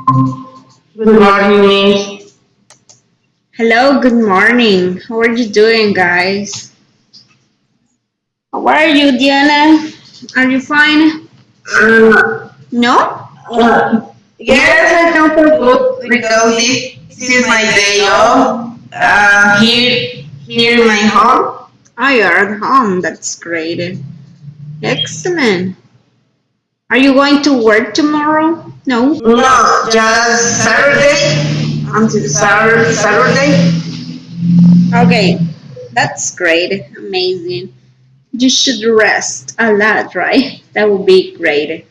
Good morning, Miss. Hello, good morning. How are you doing, guys? How are you, Diana? Are you fine? Uh, No? uh, yes, I can feel good because this is my day off here in my home. Oh, you're at home. That's great. Excellent. Are you going to work tomorrow? No? No, just Saturday until Saturday. Okay, that's great. Amazing. You should rest a lot, right? That would be great.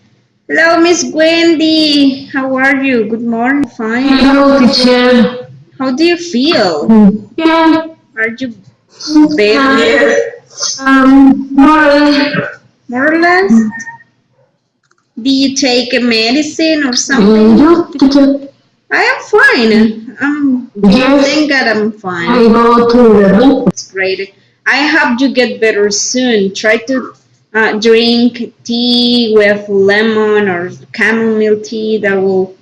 Hello, Miss Wendy. How are you? Good morning. Fine. Hello, teacher. How do you feel? Yeah, Are you better? yes. More. More or less? Do you take a medicine or You, something? teacher. I am fine. Thank Yes, God I'm I fine. go to the doctor. That's great. I hope you get better soon. Try to drink tea with lemon or chamomile tea. That will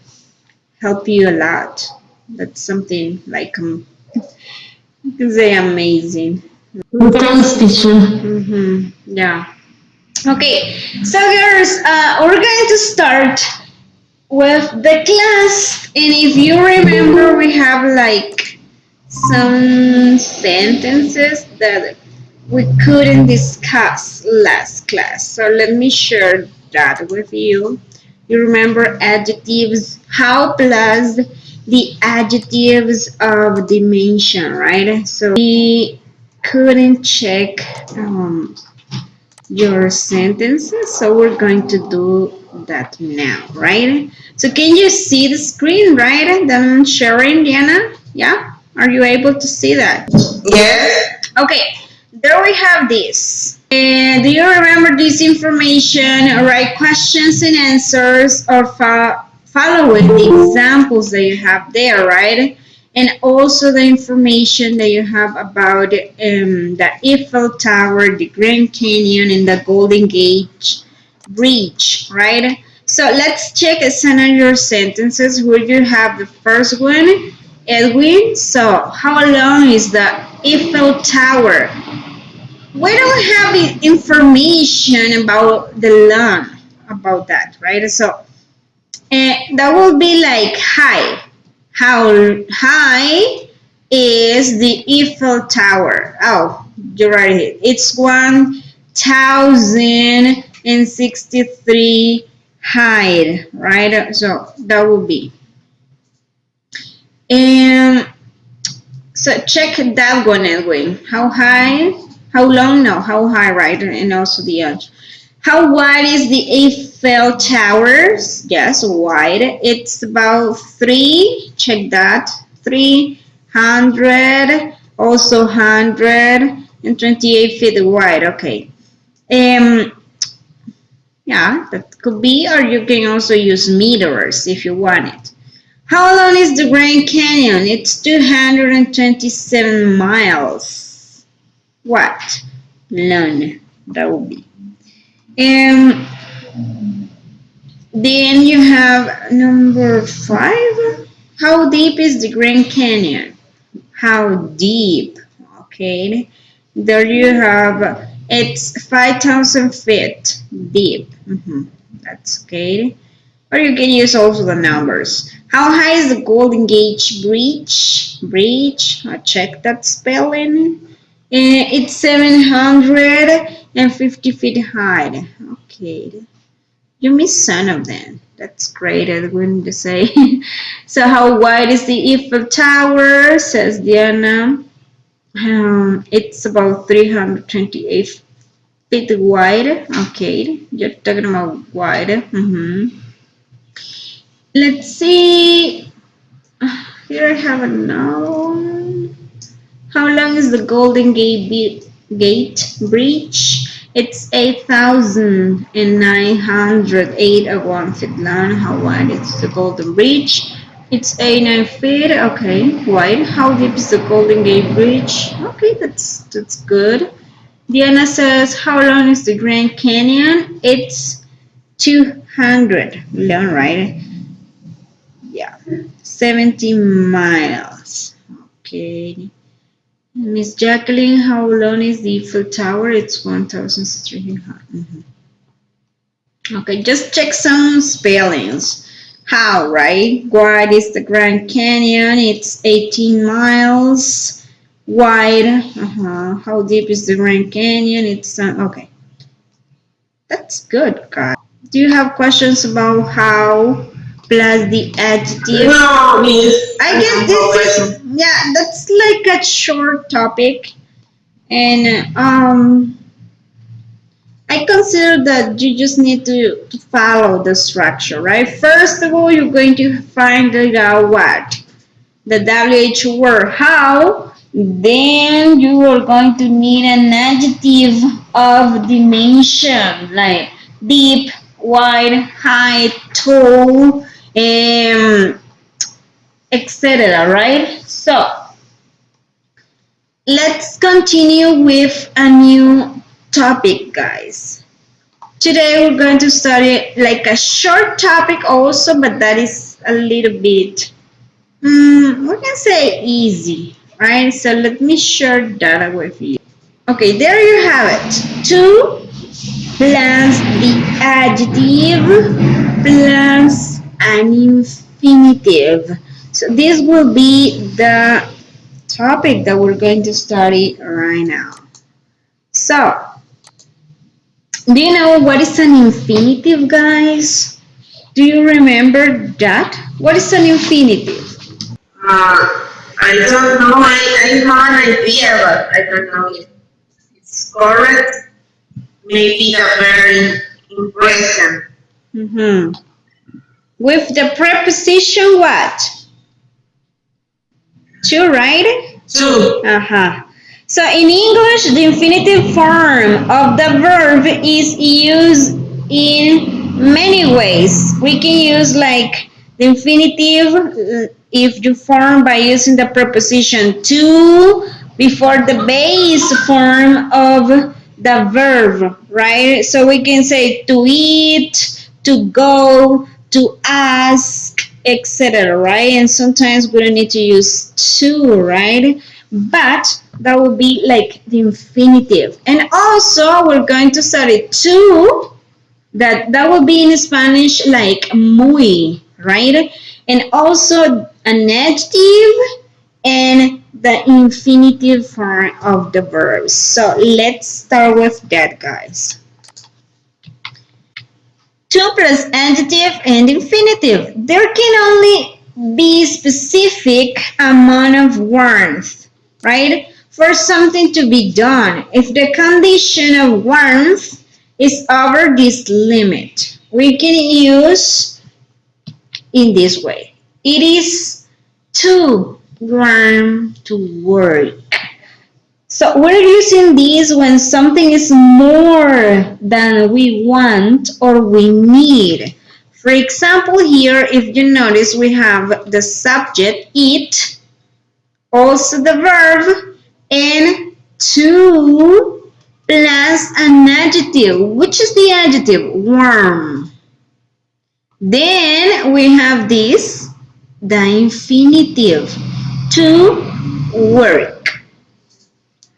help you a lot. That's something like you can say amazing. Thanks, teacher. Yeah. Okay. So, girls, we're going to start with the class. And if you remember, we have like some sentences that we couldn't discuss last class. So let me share that with you. You remember adjectives, how plus the adjectives of dimension, right? So we couldn't check your sentences, so we're going to do that now, right? So can you see the screen, right, that I'm sharing, Diana? Yeah, are you able to see that? Yes. Okay, there we have this. And do you remember this information? Write questions and answers or following the examples that you have there, right? And also the information that you have about the Eiffel Tower, the Grand Canyon, and the Golden Gate Bridge, right? So let's check some of your sentences. Where you have the first one, Edwin. So how long is the Eiffel Tower? We don't have information about the long about that, right? So that will be like high. How high is the Eiffel Tower? Oh, you're right. It's 1,063 high, right? So that will be. And so check that one, Edwin. How high? How long? No, how high, right? And also the edge. How wide is the Eiffel Towers? Yes, wide. It's about three. Check that. 300. Also 128 feet wide. Okay. Um. Yeah, that could be, or you can also use meters if you want it. How long is the Grand Canyon? It's 227 miles. What? Long. That would be. Um, then you have number 5. How deep is the Grand Canyon? How deep? Okay. There you have, it's 5,000 feet deep. That's okay. Or you can use also the numbers. How high is the Golden Gate Bridge? Bridge. I check that spelling. It's 750 feet high. Okay. You missed some of them. That's great, I'm going to say. So how wide is the Eiffel Tower? Says Diana. It's about 328 feet wide. Okay. You're talking about wide. Let's see. Here I have another one. How long is the Golden Gate Bridge? It's 8,908 feet long. How wide is the Golden Bridge? It's 89 feet. Okay, wide. How deep is the Golden Gate Bridge? Okay, that's good. Diana says, how long is the Grand Canyon? It's 200 long, right? Yeah, 70 miles. Okay. Miss Jacqueline, how long is the Eiffel Tower? It's 1,300. Okay, just check some spellings. How, right? Wide is the Grand Canyon. It's 18 miles wide. How deep is the Grand Canyon? It's okay. That's good, guys. Do you have questions about how plus the adjective? No, Miss. I guess this is, yeah, that's like a short topic. And I consider that you just need to follow the structure, right? First of all, you're going to find out what? The WH word, how. Then you are going to need an adjective of dimension, like deep, wide, high, tall, etc. Right? So let's continue with a new topic, guys. Today we're going to study like a short topic also, but that is a little bit, we can say easy, right? So let me share that with you. Okay, there you have it. To plus the adjective plus an infinitive. So this will be the topic that we're going to study right now. So, do you know what is an infinitive, guys? Do you remember that? What is an infinitive? I don't know. I have an idea, but I don't know if it's correct. Maybe the very impression. Mm-hmm. With the preposition what? To, right? Two. Uh-huh. So in English, the infinitive form of the verb is used in many ways. We can use like the infinitive if you form by using the preposition to before the base form of the verb, right? So we can say to eat, to go, to ask, etc. Right? And sometimes we don't need to use to, right? But that would be like the infinitive. And also we're going to study to, that will be in Spanish like muy, right? And also an adjective and the infinitive form of the verbs. So let's start with that, guys. To plus adjective and infinitive. There can only be specific amount of warmth, right? For something to be done. If the condition of warmth is over this limit, we can use in this way. It is too warm to work. So we're using these when something is more than we want or we need. For example, here, if you notice, we have the subject, it, also the verb, and to plus an adjective. Which is the adjective? Warm. Then we have this, the infinitive, to work.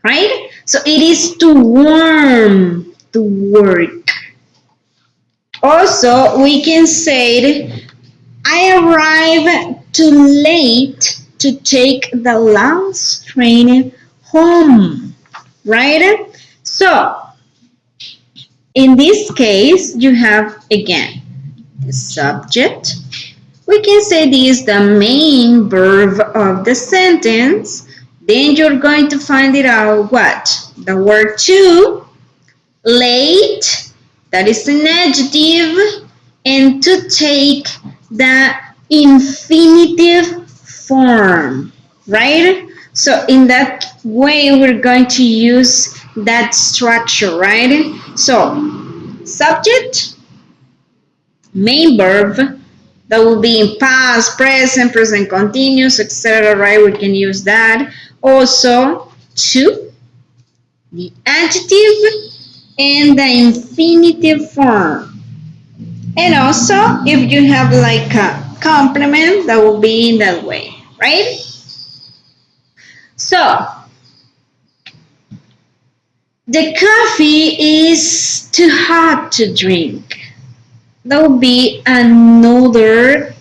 Right? So it is too warm to work. Also, we can say, I arrived too late to take the last train home. Right? So, in this case, you have again the subject. We can say this is the main verb of the sentence. Then you're going to find it out what? The word to, late, that is an adjective, and to take the infinitive form, right? So in that way, we're going to use that structure, right? So subject, main verb, that will be in past, present, present continuous, etc. Right? We can use that. Also, to, the adjective, and the infinitive form. And also, if you have like complement, that will be in that way, right? So, the coffee is too hot to drink. That will be another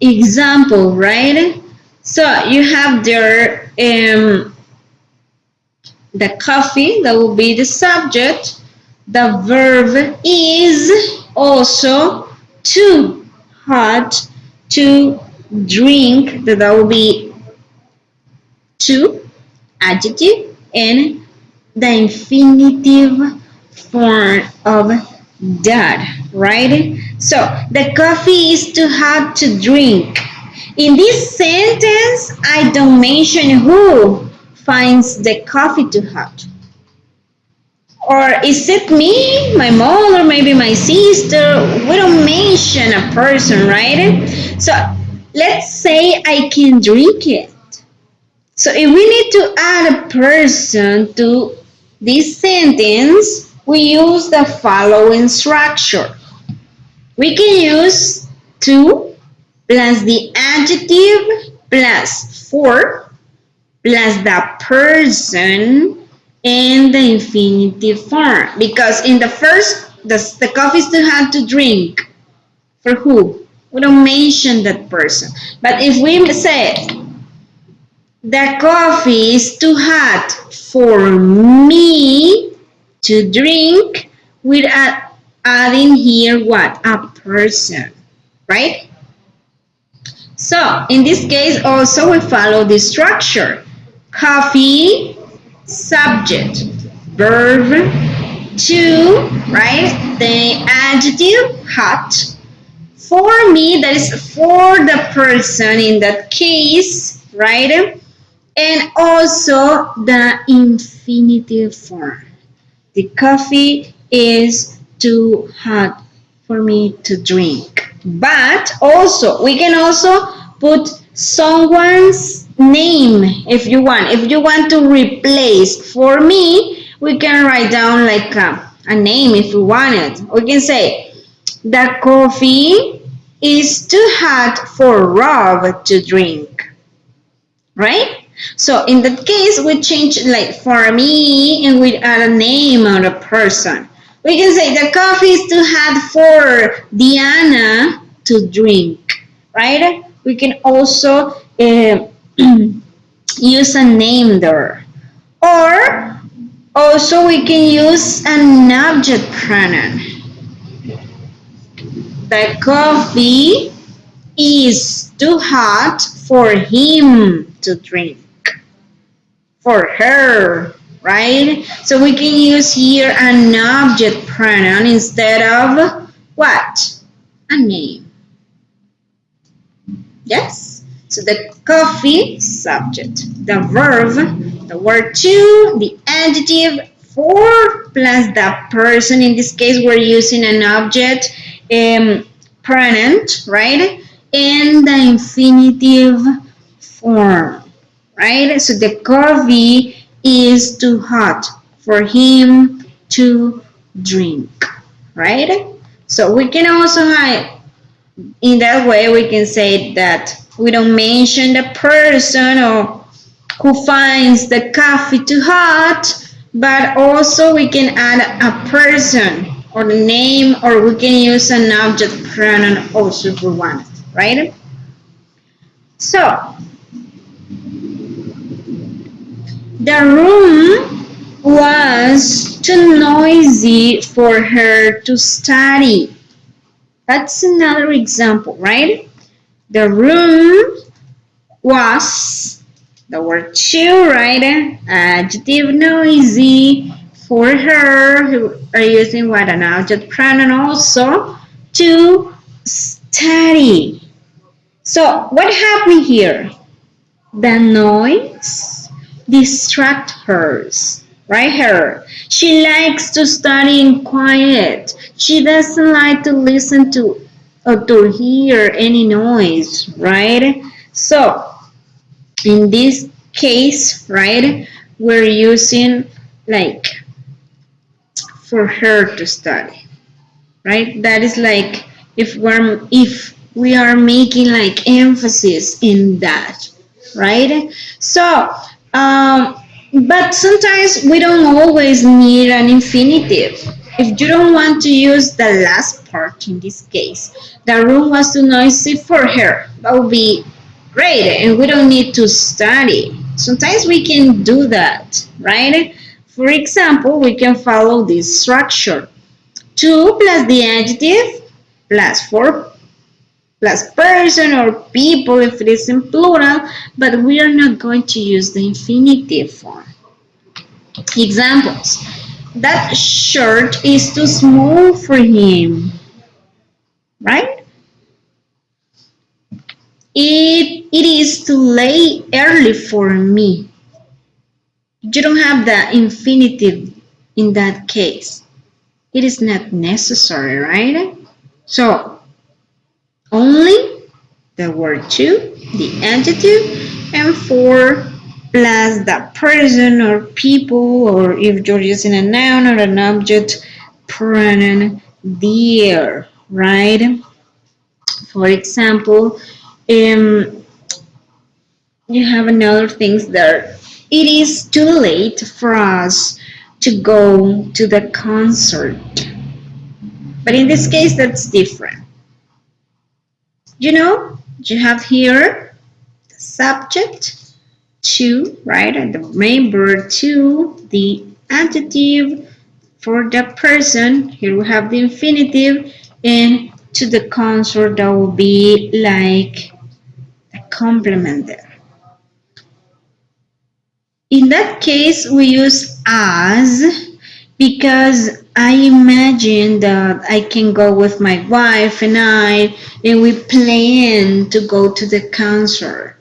example, right? So you have there the coffee, that will be the subject. The verb is also too hot to drink, that will be too, adjective, and the infinitive form of that, right? So the coffee is too hot to drink. In this sentence, I don't mention who finds the coffee too hot. Or is it me, my mom, or maybe my sister? We don't mention a person, right? So let's say I can drink it. So if we need to add a person to this sentence, we use the following structure. We can use to plus the adjective plus for plus the person and the infinitive form. Because in the first, the coffee is too hot to drink. For who? We don't mention that person. But if we say the coffee is too hot for me to drink, we're adding here what? A person, right? So in this case also we follow the structure. Coffee, subject, verb, to, right? The adjective, hot. For me, that is for the person in that case, right? And also the infinitive form. The coffee is too hot for me to drink. But also, we can also put someone's name if you want. If you want to replace for me, we can write down like a name if we want it. We can say, the coffee is too hot for Rob to drink, right? So in that case, we change like for me and we add a name of a person. We can say the coffee is too hot for Diana to drink, right? We can also use a name there. Or also we can use an object pronoun. The coffee is too hot for him to drink. For her, right? So we can use here an object pronoun instead of what? A name. Yes? So the coffee, subject. The verb, the word to, the adjective, for, plus the person. In this case, we're using an object pronoun, right? And the infinitive form, right? So the coffee is too hot for him to drink, right? So we can also in that way we can say that we don't mention the person or who finds the coffee too hot, but also we can add a person or the name, or we can use an object pronoun also if we want, right? So the room was too noisy for her to study. That's another example, right? The room was, the word too, right? Adjective noisy for her. We are using what? An object pronoun also to study. So what happened here? The noise distract her, right? Her. She likes to study in quiet. She doesn't like to listen to or to hear any noise, right? So in this case, right, we're using like for her to study, right? That is like if we are making like emphasis in that, right? So, but sometimes we don't always need an infinitive. If you don't want to use the last part in this case, the room was too noisy for her. That would be great, and we don't need to study. Sometimes we can do that, right? For example, we can follow this structure. 2 plus the adjective plus 4 plus person or people if it is in plural, but we are not going to use the infinitive form. Examples. That shirt is too small for him, right? It is too late early for me. You don't have the infinitive in that case. It is not necessary, right? So, only the word to, the adjective, and 4 plus the person or people, or if you're using a noun or an object, pronoun there, right? For example, you have another things there. It is too late for us to go to the concert. But in this case, that's different. You have here the subject, to, right? And the main verb to, the adjective for the person. Here we have the infinitive, and to the concert, that will be like a complement there. In that case, we use as because I imagine that I can go with my wife and we plan to go to the concert.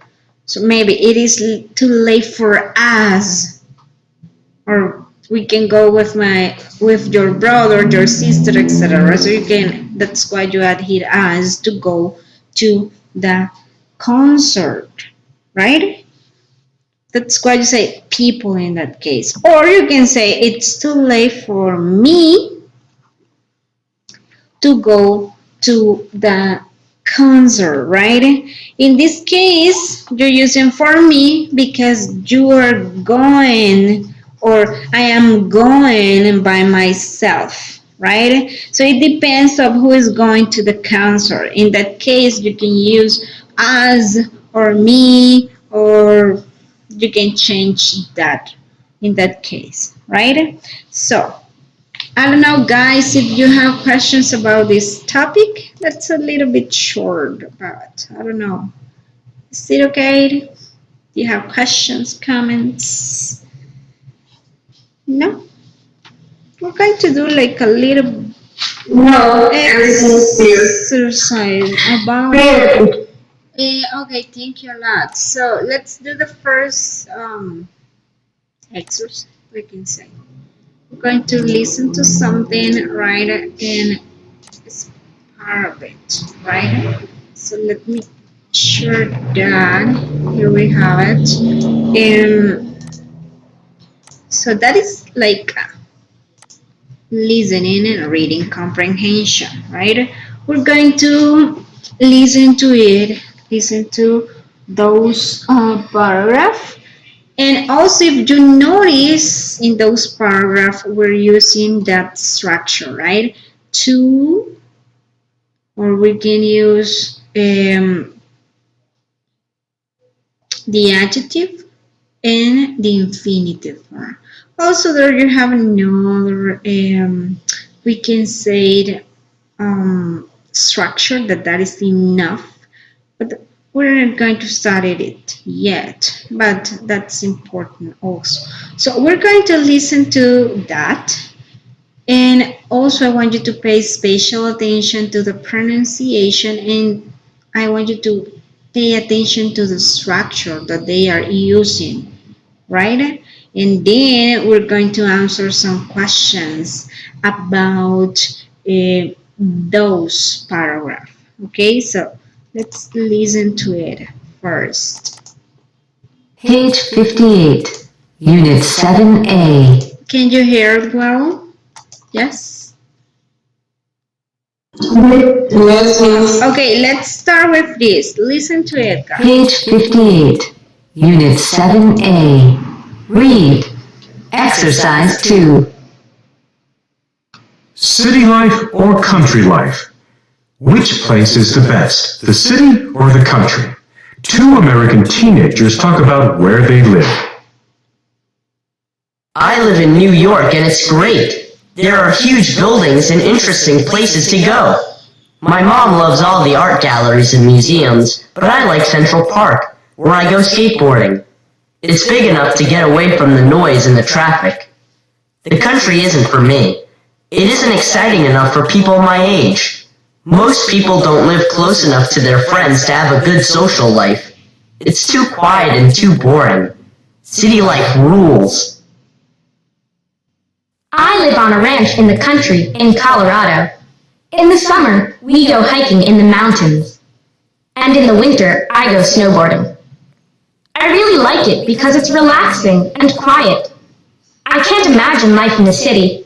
So maybe it is too late for us, or we can go with your brother, your sister, etc. So you can. That's why you add here as to go to the concert, right? That's why you say people in that case. Or you can say it's too late for me to go to the concert, right? In this case, you're using for me because you are going or I am going by myself, right? So it depends on who is going to the concert. In that case, you can use us or me, or you can change that in that case, right? So I don't know, guys, if you have questions about this topic. That's a little bit short, but I don't know. Is it okay? Do you have questions, comments? No? We're going to do like a little No, everything's clear. exercise about it. Okay, thank you a lot. So let's do the first exercise, we can say. We're going to listen to something, right, and it's part of it, right? So let me share that. Here we have it. So that is like listening and reading comprehension, right? We're going to listen to it, listen to those paragraphs. And also, if you notice in those paragraphs, we're using that structure, right? To, or we can use the adjective and the infinitive form. Also, there you have another, we can say, structure that is enough, but we're not going to study it yet, but that's important also. So we're going to listen to that. And also, I want you to pay special attention to the pronunciation, and I want you to pay attention to the structure that they are using, right? And then we're going to answer some questions about those paragraphs. Okay, so let's listen to it first. Page 58, Unit 7A. Can you hear it well? Yes? Yes, miss. Okay, let's start with this. Listen to it, guys. Page 58. Unit 7A. Read. Exercise 2. City life or country life? Which place is the best, the city or the country? Two American teenagers talk about where they live. I live in New York and it's great. There are huge buildings and interesting places to go. My mom loves all the art galleries and museums, but I like Central Park, where I go skateboarding. It's big enough to get away from the noise and the traffic. The country isn't for me. It isn't exciting enough for people my age. Most people don't live close enough to their friends to have a good social life. It's too quiet and too boring. City life rules. I live on a ranch in the country in Colorado. In the summer, we go hiking in the mountains. And in the winter, I go snowboarding. I really like it because it's relaxing and quiet. I can't imagine life in the city.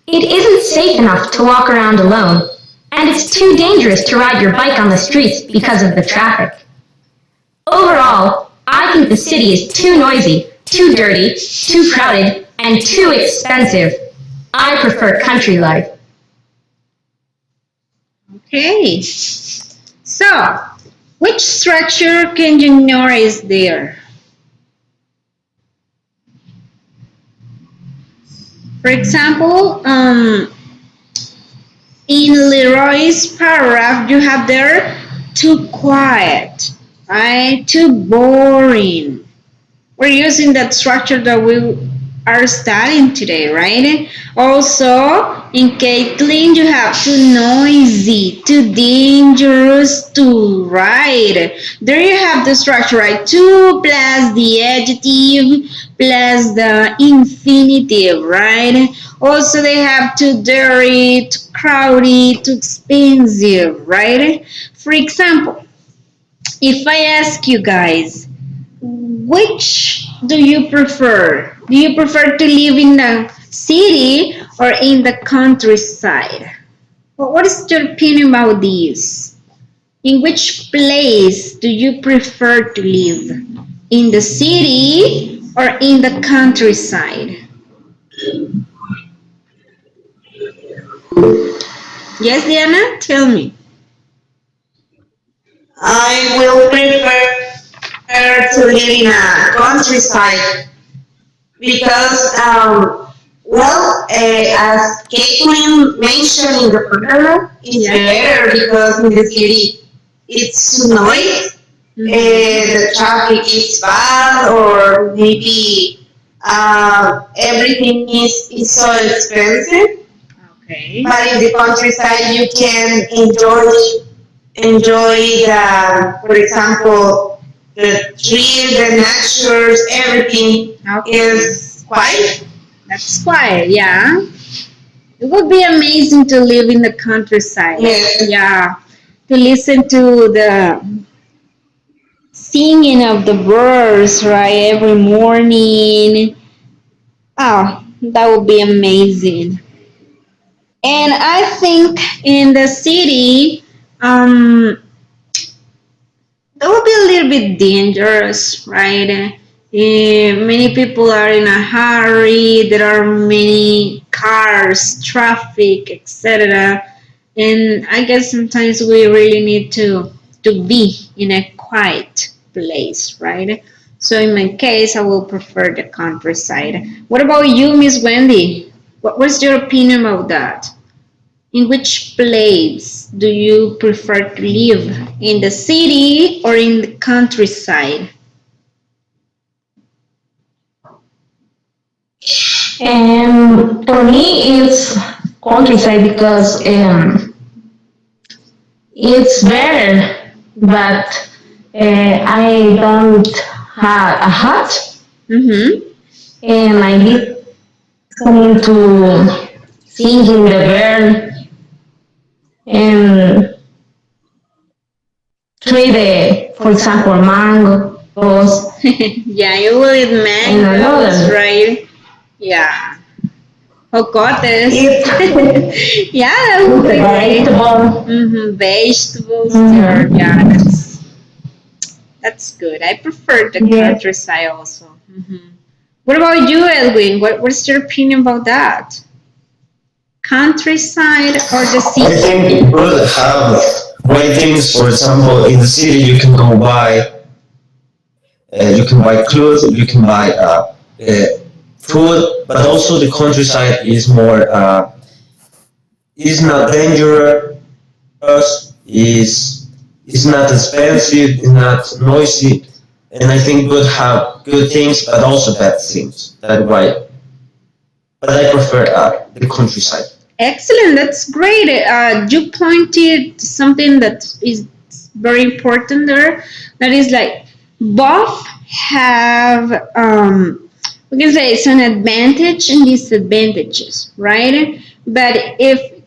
It isn't safe enough to walk around alone, and it's too dangerous to ride your bike on the streets because of the traffic. Overall, I think the city is too noisy, too dirty, too crowded, and too expensive. I prefer country life. Okay. So, which structure can you notice there? For example, in Leroy's paragraph, you have there too quiet, right? Too boring. We're using that structure that we are studying today, right? Also, in Caitlin, you have too noisy, too dangerous to ride. There you have the structure, right? Too plus the adjective plus the infinitive, right? Also, they have too dirty, too crowded, too expensive, right? For example, if I ask you guys, which do you prefer? Do you prefer to live in the city or in the countryside? What is your opinion about this? In which place do you prefer to live? In the city or in the countryside? Yes, Diana, tell me. I will prefer to live in a countryside because, as Caitlin mentioned in the program, it's better because in the city it's too noisy, the traffic is bad, or maybe everything is so expensive. Okay. But in the countryside, you can enjoy the, for example, the trees, the natures, everything is quiet. That's quiet, yeah. It would be amazing to live in the countryside. Yes. Yeah. To listen to the singing of the birds, right, every morning. Oh, that would be amazing. And I think in the city, that would be a little bit dangerous, right? Many people are in a hurry. There are many cars, traffic, etc. And I guess sometimes we really need to be in a quiet place, right? So in my case, I will prefer the countryside. What about you, Miss Wendy? What's your opinion about that? In which place do you prefer to live? In the city or in the countryside? For me, it's countryside because it's better, but I don't have a hut, Mm-hmm. and I listen to singing the bird and tree the, for example, mangoes Yeah, you will eat and mangoes, another. right? Yeah. Jocotes. Yeah, that would be great. Vegetables. Yeah, that's good. I prefer the countryside also. What about you, Edwin? What's your opinion about that? Countryside or the I city? think it would have great things. For example, in the city, you can buy clothes, you can buy food, but also the countryside is more, is not dangerous, is not expensive, is not noisy, and I think would have good things, but also bad things. That's why, but I prefer the countryside. Excellent. That's great. You pointed something that is very important there. That is like both have we can say it's an advantage and disadvantages, right? But if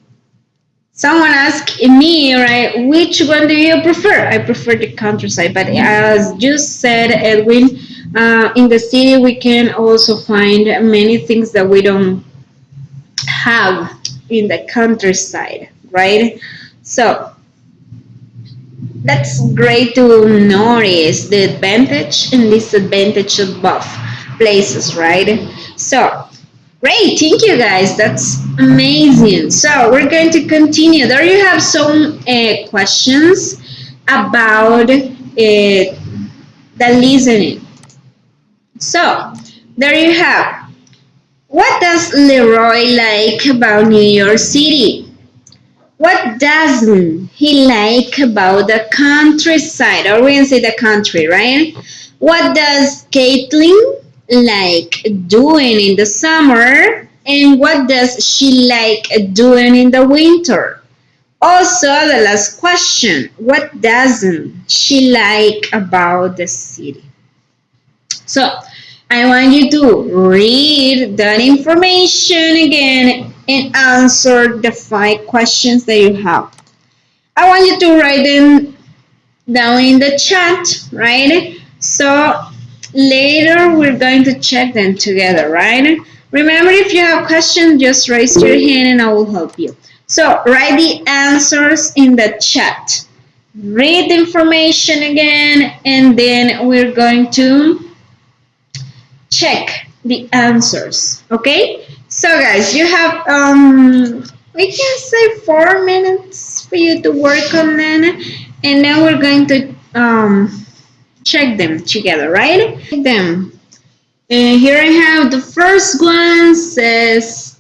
someone asks me, right, which one do you prefer? I prefer the countryside. But as you said, Edwin, in the city we can also find many things that we don't have in the countryside, right? So that's great to notice the advantage and disadvantage of both places, right? So great, thank you guys. That's amazing. So we're going to continue. There you have some questions about the listening. So there you have. What does Leroy like about New York City? What doesn't he like about the countryside? Or we can say the country, right? What does Caitlin like doing in the summer? And what does she like doing in the winter? Also, the last question, what doesn't she like about the city? So, I want you to read that information again and answer the 5 questions that you have. I want you to write them down in the chat, right? So later we're going to check them together, right? Remember, if you have questions, just raise your hand and I will help you. So write the answers in the chat. Read the information again, and then we're going to check the answers. Okay, so guys, you have we can say 4 minutes for you to work on them, and then we're going to check them together, right? Them. And here I have the first one. Says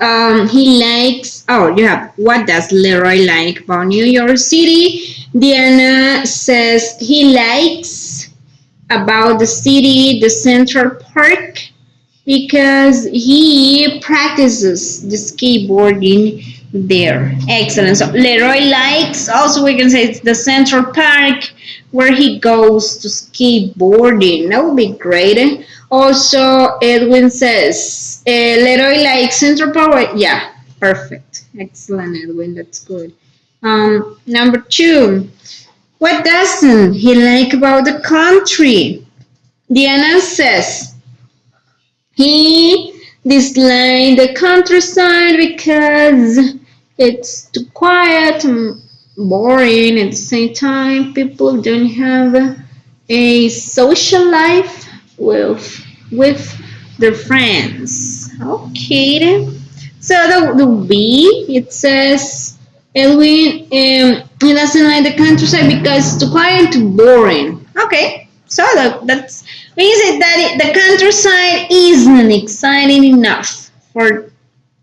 he likes. Oh, you have, what does Leroy like about New York City? Diana says he likes about the city, the Central Park, because he practices the skateboarding there. Excellent. So Leroy likes, also we can say it's the Central Park where he goes to skateboarding. That would be great. Also, Edwin says, Leroy likes Central Park. Yeah, perfect. Excellent, Edwin. That's good. Number 2, what doesn't he like about the country? Diana says, he disliked the countryside because it's too quiet and boring. At the same time, people don't have a social life with their friends. Okay, then. So the B, it says Edwin he doesn't like the countryside because it's too quiet and too boring. Okay, so that's means it that the countryside isn't exciting enough for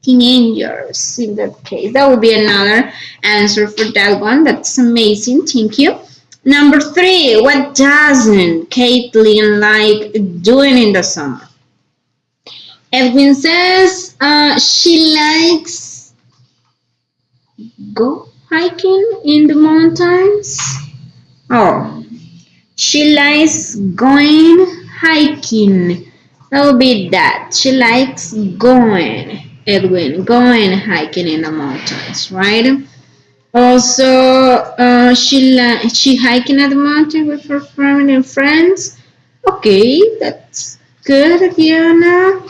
teenagers in that case. That would be another answer for that one. That's amazing. Thank you. Number 3, what doesn't Caitlin like doing in the summer? Edwin says she likes go hiking in the mountains. Oh, she likes going hiking. That would be that. She likes going, Edwin, going hiking in the mountains, right? Also, she hiking at the mountain with her family and friends. Okay, that's good, Diana.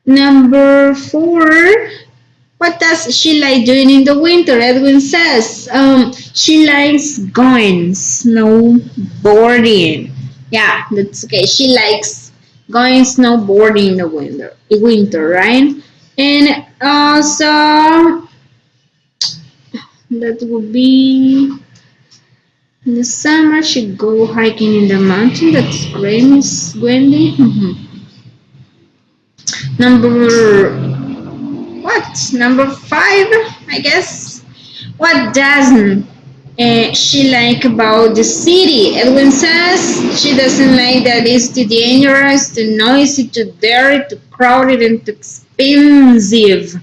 Number 4. What does she like doing in the winter? Edwin says she likes going snowboarding. Yeah, that's okay. She likes going snowboarding in the winter, right? And also that would be in the summer she go hiking in the mountain. That's great, Miss Wendy. Number Number 5, I guess. What doesn't she like about the city? Edwin says she doesn't like that it's too dangerous, too noisy, too dirty, too crowded, and too expensive.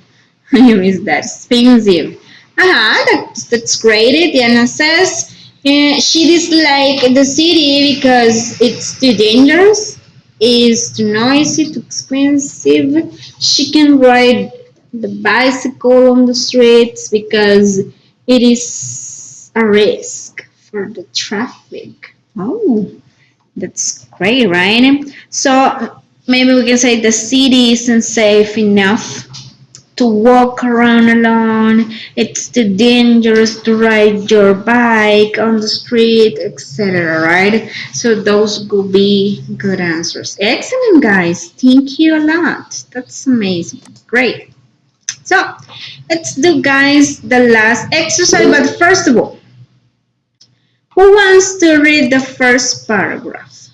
I miss that, expensive. That's great. Diana says she dislikes the city because it's too dangerous, it's too noisy, too expensive. She can ride the bicycle on the streets because it is a risk for the traffic. Oh, that's great, right? So maybe we can say the city isn't safe enough to walk around alone. It's too dangerous to ride your bike on the street, etc. Right? So those could be good answers. Excellent, guys. Thank you a lot. That's amazing. Great. So let's do, guys, the last exercise. But first of all, who wants to read the first paragraph?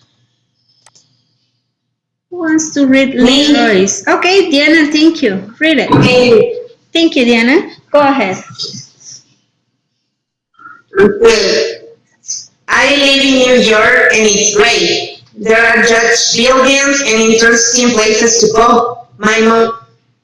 Who wants to read Leroy's? Okay, Diana, thank you. Read it. Okay. Thank you, Diana. Go ahead. I live in New York and it's great. There are just buildings and interesting places to go. My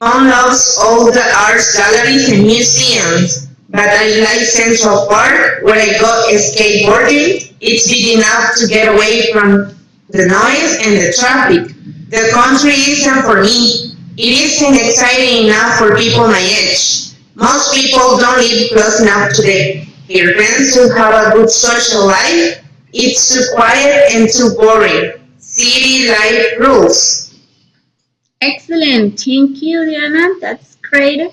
mom loves all the arts galleries and museums, but I like Central Park where I go skateboarding. It's big enough to get away from the noise and the traffic. The country isn't for me. It isn't exciting enough for people my age. Most people don't live close enough to their friends to have a good social life. It's too quiet and too boring. City life rules. Excellent. Thank you, Diana. That's great.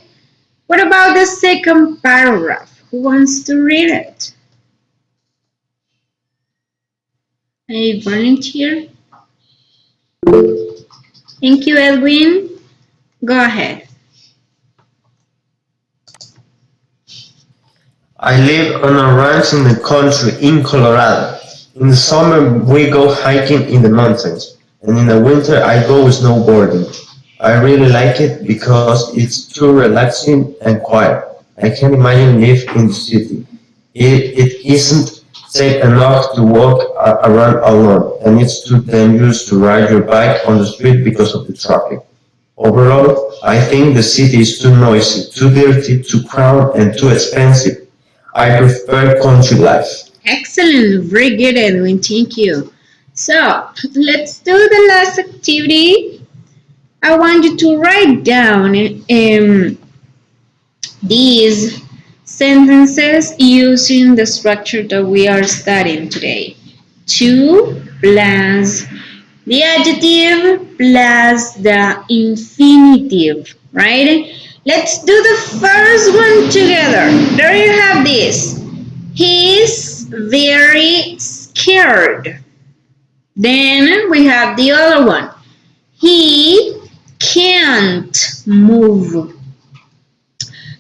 What about the second paragraph? Who wants to read it? A volunteer? Thank you, Edwin. Go ahead. I live on a ranch in the country in Colorado. In the summer, we go hiking in the mountains, and in the winter, I go snowboarding. I really like it because it's too relaxing and quiet. I can't imagine living in the city. It isn't safe enough to walk around alone, and it's too dangerous to ride your bike on the street because of the traffic. Overall, I think the city is too noisy, too dirty, too crowded, and too expensive. I prefer country life. Excellent. Very good, Edwin. Thank you. So let's do the last activity. I want you to write down these sentences using the structure that we are studying today. To plus the adjective plus the infinitive, right? Let's do the first one together. There you have this. He's very scared. Then we have the other one. He can't move.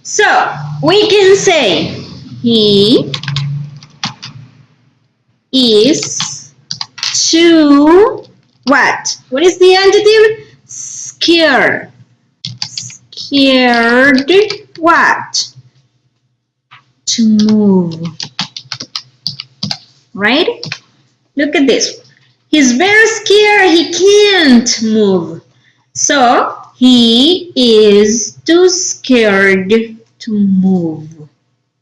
So we can say he is too what? What is the adjective? Scared. Scared what? To move. Right? Look at this. He's very scared. He can't move. So he is too scared to move.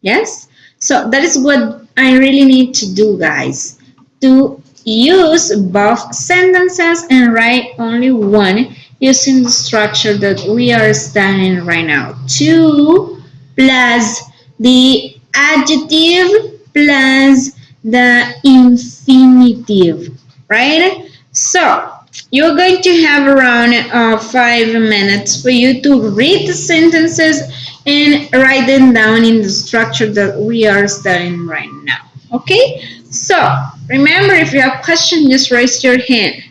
Yes? So that is what I really need to do, guys. To use both sentences and write only one using the structure that we are studying right now. To plus the adjective plus the infinitive. Right? So You're going to have around 5 minutes for you to read the sentences and write them down in the structure that we are studying right now. Okay? So, remember, if you have questions, just raise your hand.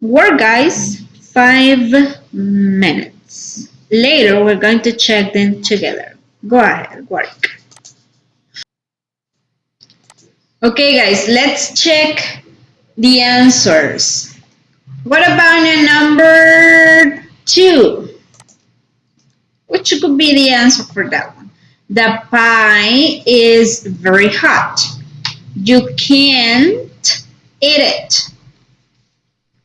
Work, guys. 5 minutes. Later, we're going to check them together. Go ahead, work. Okay, guys, let's check the answers. What about the number 2? Which could be the answer for that one? The pie is very hot. You can't eat it.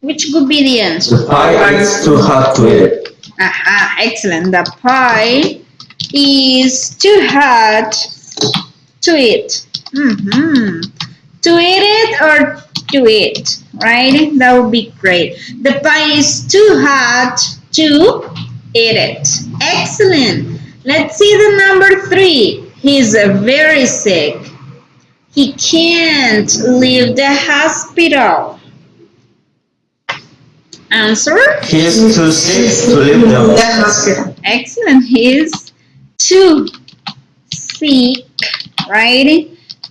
Which could be the answer? The pie is too hot to eat. Aha, excellent. The pie is too hot to eat. To eat it or to eat, right? That would be great. The pie is too hot to eat it. Excellent. Let's see the number 3. He's very sick. He can't leave the hospital. Answer? He is too sick to leave the hospital. Excellent. He's too sick, right,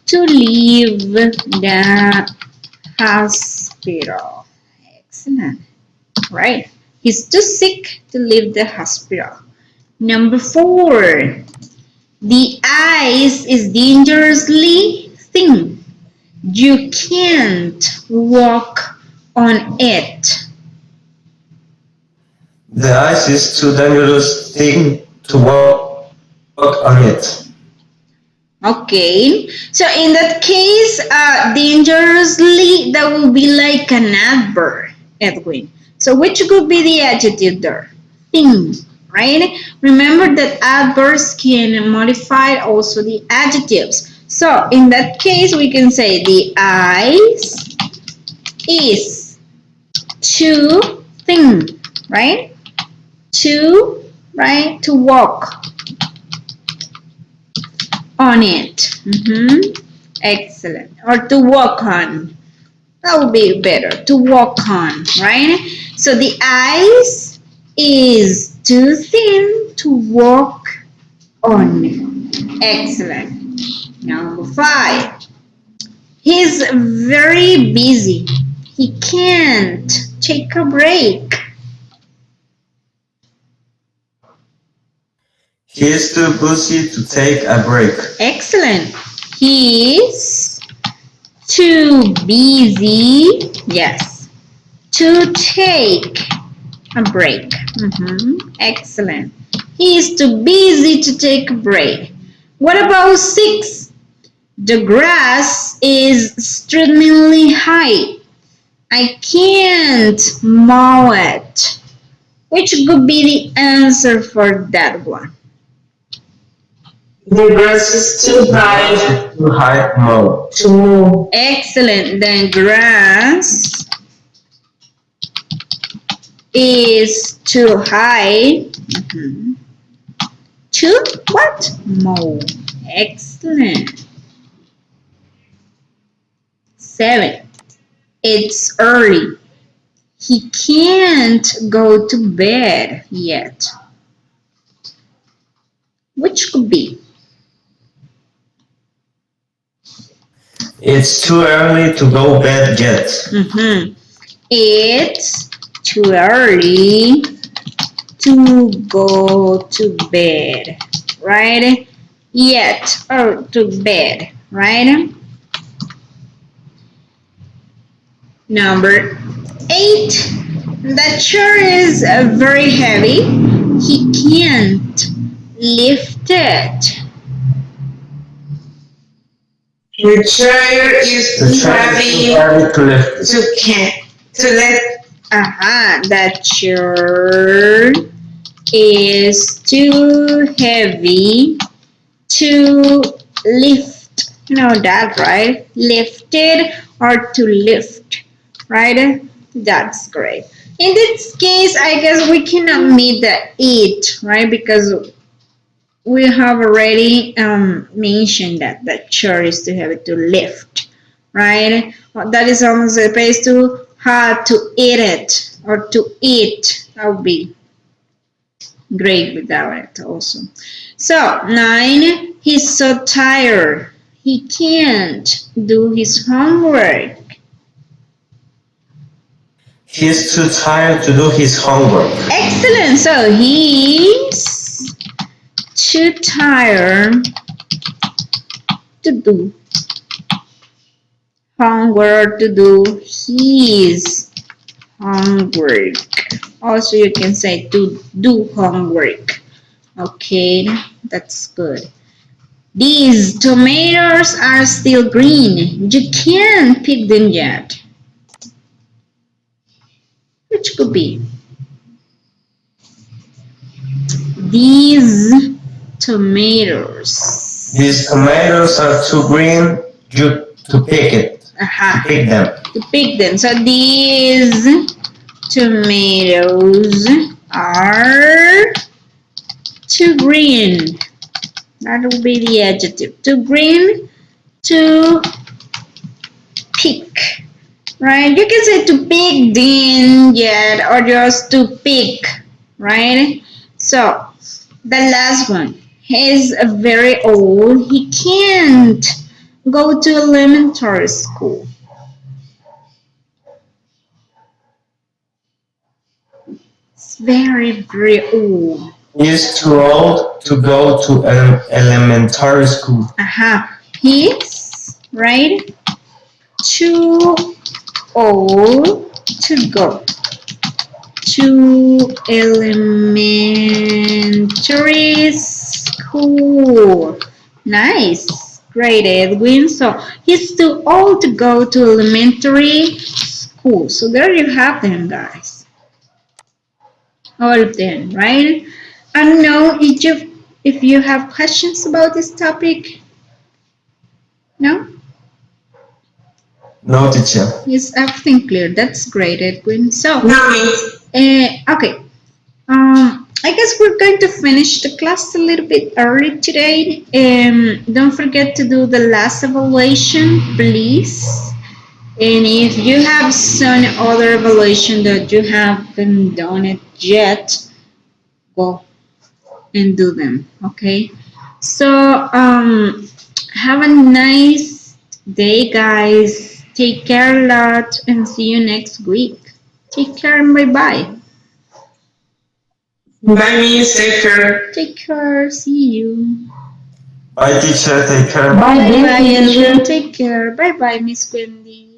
to leave the hospital. Excellent. Right. He's too sick to leave the hospital. Number 4. The ice is dangerously thin. You can't walk on it. The ice is too dangerous thing to walk on it. Okay, so in that case, dangerously, that will be like an adverb, Edwin. So which could be the adjective there? Thin, right? Remember that adverbs can modify also the adjectives. So in that case, we can say the ice is too thin, right? To walk on it. Excellent. Or to walk on. That would be better. To walk on, right? So the ice is too thin to walk on. Excellent. Number 5. He's very busy. He can't take a break. He is too busy to take a break. Excellent. He's too busy, yes, to take a break. Excellent. He's too busy to take a break. What about 6? The grass is extremely high. I can't mow it. Which could be the answer for that one? The grass is too high Too high mow. to move. Excellent. The grass is too high to what? Mow. Excellent. 7. It's early. He can't go to bed yet. Which could be? It's too early to go bed yet. It's too early to go to bed, right? Yet, or to bed, right? Number 8. The chair is very heavy. He can't lift it. The chair is The too chair is too heavy heavy to lift. to let. The chair is too heavy to lift. You know that, right? Lifted or to lift, right? That's great. In this case, I guess we cannot meet the it, right? Because we have already mentioned that the chair is too heavy to lift, right? That is almost opposed to how to eat it or to eat. That would be great without it also. So 9, he's so tired. He can't do his homework. He's too tired to do his homework. Excellent. So he's too tired to do homework, to do his homework. Also, you can say to do homework. Okay, that's good. These tomatoes are still green. You can't pick them yet. Which could be? These tomatoes. These tomatoes are too green to pick it. Aha. Pick them. To pick them. So these tomatoes are too green. That will be the adjective. Too green to pick. Right? You can say to pick them yet or just to pick. Right? So the last one. He's very old. He can't go to elementary school. It's very, very old. He's too old to go to elementary school. Aha. He's, right, too old to go to elementary school. Nice. Great, Edwin. So he's too old to go to elementary school. So there you have them, guys. All of them, right? I don't know if you have questions about this topic. No? No, teacher. Is everything clear? That's great, Edwin. So, No, Miss. okay. I guess we're going to finish the class a little bit early today. Don't forget to do the last evaluation, please. And if you have some other evaluation that you haven't done it yet, go and do them, okay? So, have a nice day, guys. Take care a lot and see you next week. Take care and bye-bye. Bye, Miss. Take care. Take care. See you. Bye, teacher. Take care. Bye, Bye-bye, dear teacher. Edwin. Take care. Bye-bye, Miss Wendy.